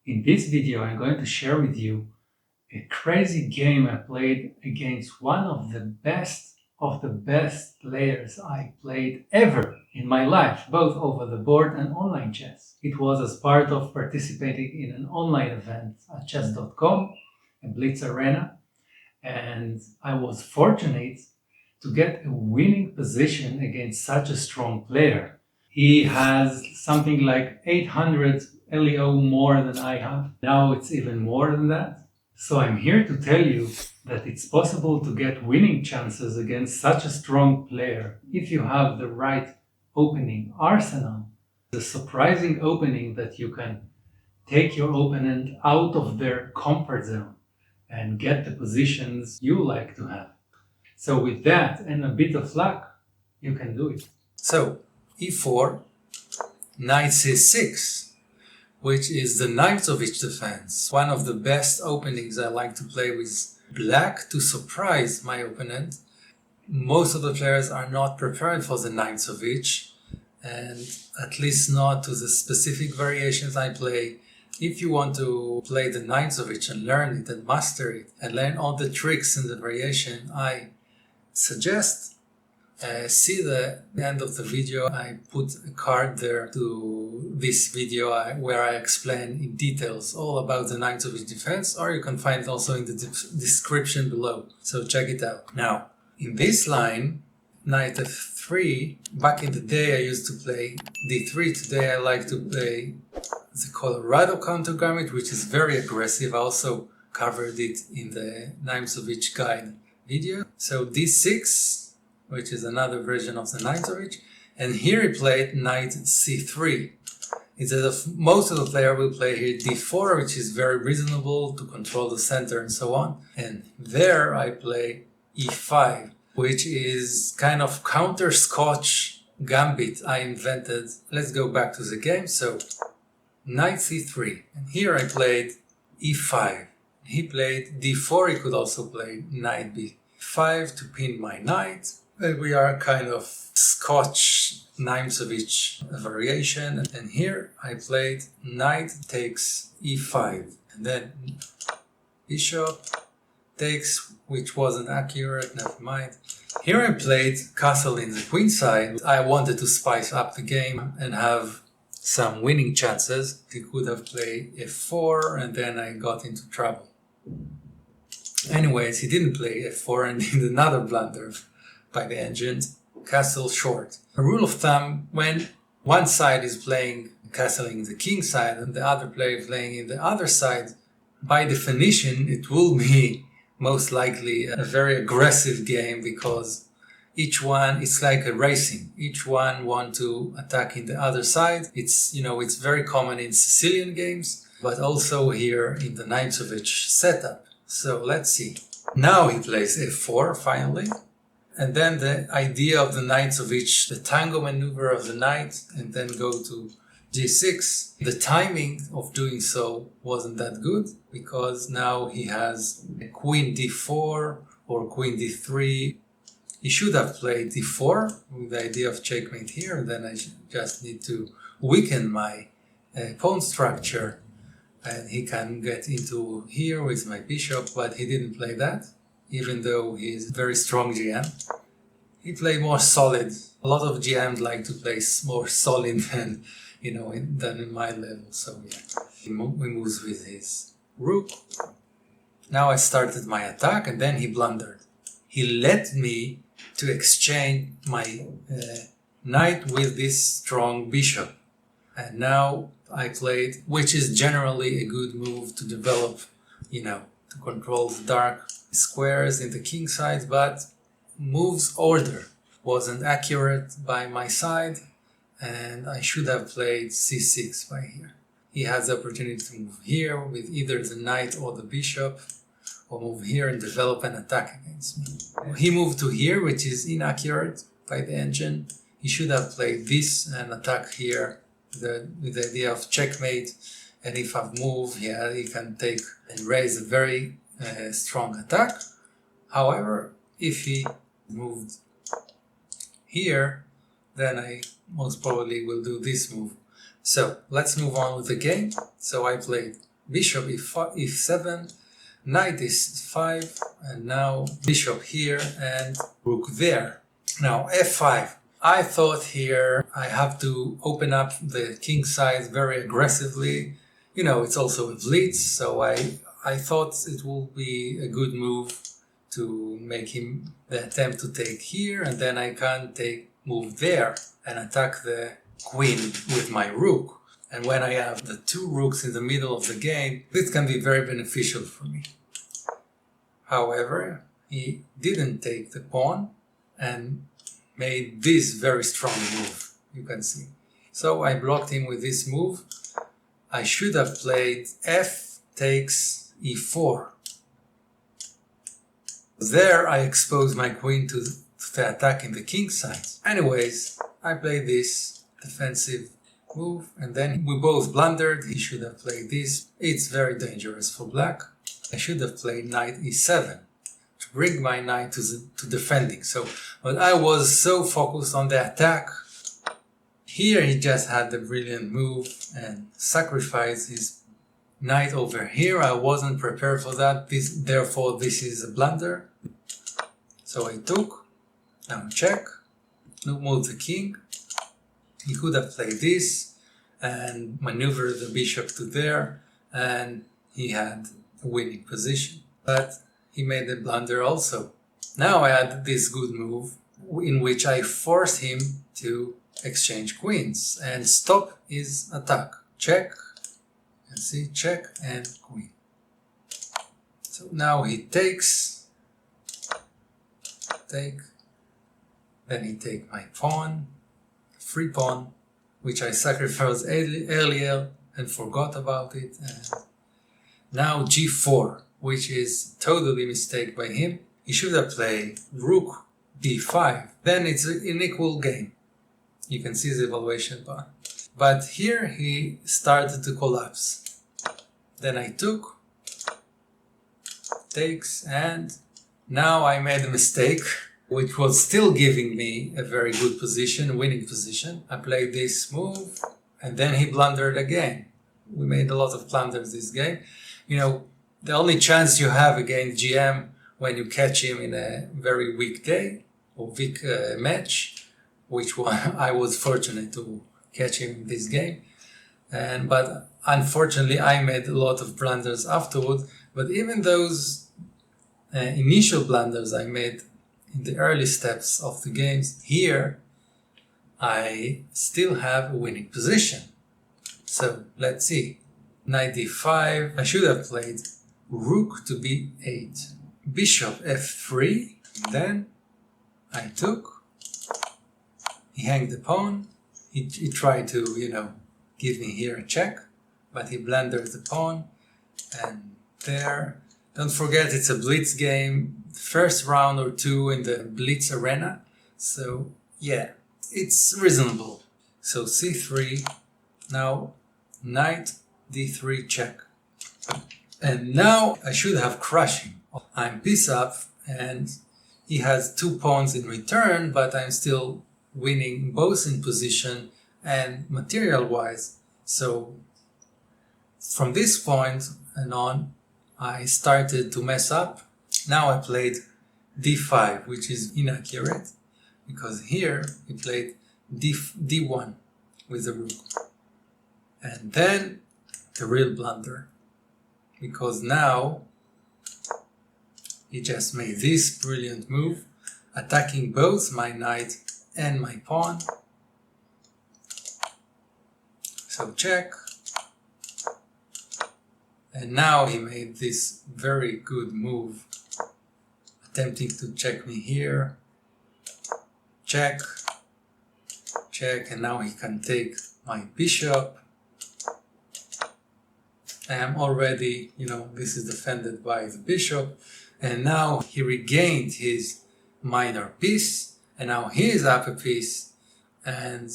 In this video, I'm going to share with you a crazy game I played against one of the best players I played ever in my life, both over the board and online chess. It was as part of participating in an online event at chess.com, a blitz arena, and I was fortunate to get a winning position against such a strong player. He has something like 800 LEO more than I have. Now it's even more than that. So I'm here to tell you that it's possible to get winning chances against such a strong player if you have the right opening arsenal. The surprising opening that you can take your opponent out of their comfort zone and get the positions you like to have. So with that and a bit of luck, you can do it. So, e4, knight c6, which is the Nimzowitsch defense. One of the best openings I like to play with black to surprise my opponent. Most of the players are not prepared for the Nimzowitsch, and at least not to the specific variations I play. If you want to play the Nimzowitsch and learn it and master it and learn all the tricks in the variation, I suggest see the end of the video. I put a card there to this video where I explain in details all about the Nimzowitsch defense, or you can find it also in the description below, so check it out. Now, in this line, knight f3, back in the day I used to play d3, today I like to play the Colorado counter gambit, which is very aggressive. I also covered it in the Nimzowitsch guide video. So d6, which is another version of the Nimzowitsch, and here he played knight c3. Instead of most of the player will play here d4, which is very reasonable to control the center and so on. And there I play e5, which is kind of counter-scotch gambit I invented. Let's go back to the game. So knight c3, and here I played e5. He played d4. He could also play knight b5 to pin my knight. We are kind of Scotch Nimzowitsch variation, and here I played knight takes e5, and then bishop takes, which wasn't accurate, never mind. Here I played castle in the queen side. I wanted to spice up the game and have some winning chances. He could have played f4, and then I got into trouble. Anyways, he didn't play f4 and did another blunder by the engine, castle short. A rule of thumb, when one side is playing castling the king side and the other player playing in the other side, by definition it will be most likely a very aggressive game, because each one is like a racing. Each one want to attack in the other side. It's, you know, it's very common in Sicilian games, but also here in the Nimzowitsch setup. So let's see. Now he plays f4 finally. And then the idea of the Nimzowitsch, the tango maneuver of the knight, and then go to g6. The timing of doing so wasn't that good, because now he has a queen d4 or queen d3. He should have played d4 with the idea of checkmate here, and then I just need to weaken my pawn structure, and he can get into here with my bishop, but he didn't play that, even though he's a very strong GM. He played more solid. A lot of GMs like to play more solid than, you know, than in my level. So yeah, he moves with his rook. Now I started my attack, and then he blundered. He let me to exchange my knight with this strong bishop. And now I played, which is generally a good move to develop, you know, to control the dark squares in the king side, but move's order wasn't accurate by my side, and I should have played c6 by here. He has the opportunity to move here with either the knight or the bishop, or move here and develop an attack against me. He moved to here, which is inaccurate by the engine. He should have played this and attack here with the idea of checkmate, and if I move here, he can take and raise a very strong attack. However, if he moved here, then I most probably will do this move. So let's move on with the game. So I played bishop e7, knight is5, and now bishop here and rook there. Now f5. I thought here I have to open up the king side very aggressively. You know, it's also a blitz, so I thought it will be a good move to make him the attempt to take here, and then I can move there and attack the queen with my rook. And when I have the two rooks in the middle of the game, this can be very beneficial for me. However, he didn't take the pawn and made this very strong move, you can see. So I blocked him with this move. I should have played f takes e4. There I exposed my queen to the attack in the king side. Anyways, I played this defensive move, and then we both blundered. He should have played this. It's very dangerous for black. I should have played knight e7 to bring my knight to defending. But I was so focused on the attack. Here he just had the brilliant move and sacrificed his knight over here. I wasn't prepared for that. Therefore, this is a blunder. So I took, now check, move the king. He could have played this and maneuvered the bishop to there, and he had a winning position. But he made a blunder also. Now I had this good move in which I forced him to exchange queens and stop his attack. Check, you can see, check and queen. So now he takes, then he take my pawn, free pawn, which I sacrificed earlier and forgot about it. And now g4, which is totally a mistake by him. He should have played rook b5. Then it's an equal game. You can see the evaluation bar. But here he started to collapse. Then I took, takes, and now I made a mistake, which was still giving me a very good position, winning position. I played this move, and then he blundered again. We made a lot of blunders this game. You know, the only chance you have against GM when you catch him in a very weak day or weak match, which one I was fortunate to catch him in this game. But unfortunately, I made a lot of blunders afterwards. But even those initial blunders I made in the early steps of the games, here I still have a winning position. So let's see. Knight d5. I should have played rook to b8. Bishop f3. Then I took. He hanged the pawn. He tried to, give me here a check, but he blundered the pawn. And there. Don't forget, it's a blitz game. First round or two in the blitz arena. So yeah, it's reasonable. So c3. Now knight d3 check. And now I should have crushed him. I'm piece up and he has 2 pawns in return, but I'm still winning both in position and material wise. So from this point and on, I started to mess up. Now I played d5, which is inaccurate, because here he played d1 with the rook. And then the real blunder, because now he just made this brilliant move, attacking both my knight and my pawn. So check. And now he made this very good move, attempting to check me here. Check, check, and now he can take my bishop. I am already, this is defended by the bishop. And now he regained his minor piece, and now his upper piece, and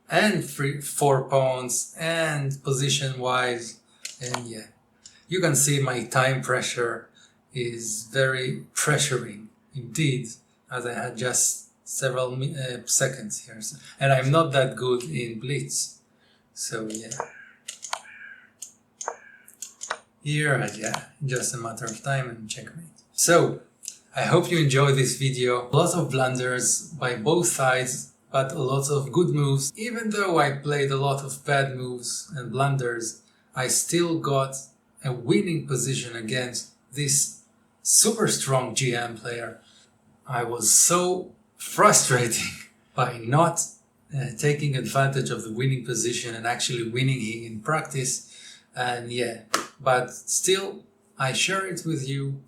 4 pawns, and position-wise, and yeah. You can see my time pressure is very pressuring indeed, as I had just several seconds here. And I'm not that good in blitz. So yeah. here, and yeah, just a matter of time and checkmate. So, I hope you enjoyed this video. Lots of blunders by both sides, but a lot of good moves. Even though I played a lot of bad moves and blunders, I still got a winning position against this super strong GM player. I was so frustrating by not taking advantage of the winning position and actually winning in practice. And yeah, but still I share it with you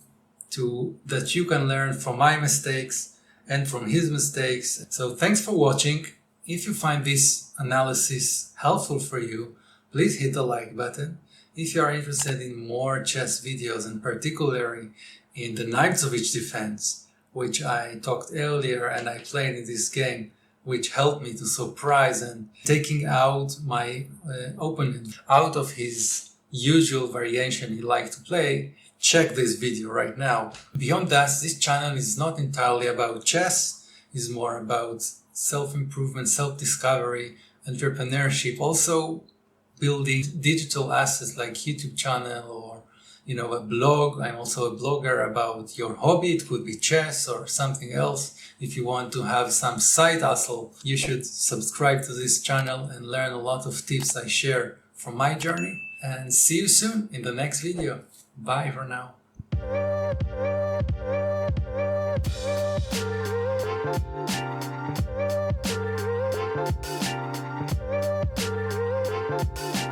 that you can learn from my mistakes and from his mistakes. So thanks for watching. If you find this analysis helpful for you, please hit the like button. If you are interested in more chess videos, and particularly in the Nimzowitsch defense, which I talked earlier and I played in this game, which helped me to surprise and taking out my opponent out of his usual variation he liked to play, check this video right now. Beyond that, this channel is not entirely about chess, it's more about self-improvement, self-discovery, entrepreneurship, also building digital assets like YouTube channel or a blog. I'm also a blogger about your hobby. It could be chess or something else. If you want to have some side hustle, you should subscribe to this channel and learn a lot of tips I share from my journey. And see you soon in the next video. Bye for now.